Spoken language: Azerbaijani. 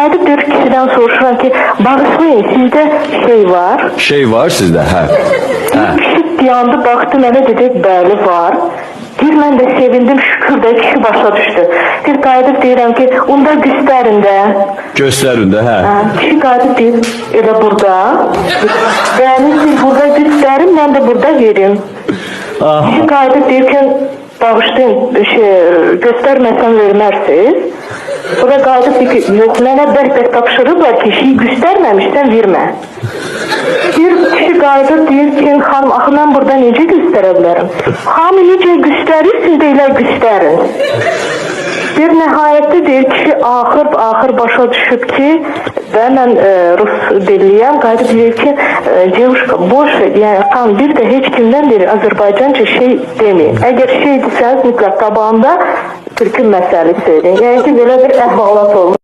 qayıdıb deyir kişiden soruşuram ki, bağışlayın, sizdə şey var. Şey var sizde, ha. Kişi yandı, baktı mənə dedi, bəli var. Deyir, mən də sevindim, şükür də kişi başa düşdü. Deyir, qayıdıb deyirəm ki, onda göstərin də. Gösterin de, ha. Kişi qayıdıb deyir, elə burada. Bəli, siz burada göstərin, mən də burada verim. Kişi qayıdıb deyir ki, bağışlayın, göstərməsən vermərsiniz. O da qayıdıb deyir ki, yox, mənə bəlkə tapşırıblar ki, şeyi göstərməmişsən vermə. Bir kişi qayıdıb deyir ki, xanım, axı mən burada necə göstərə bilərəm? Xanım, necə göstərirsiniz də elə göstərin. Bir nəhayətdə deyir kişi axır başa düşüb ki, və mən Rus dilliyəm, qayıdıb deyir ki, девушка, boş ver, yəni xanım, bir də heç kimdən deyir, Azərbaycanca şey demeyin. Əgər şey desəniz, mütləq qabağında türkün məsəli söyləyin. Yəni ki, belə bir əhvalat olmuş.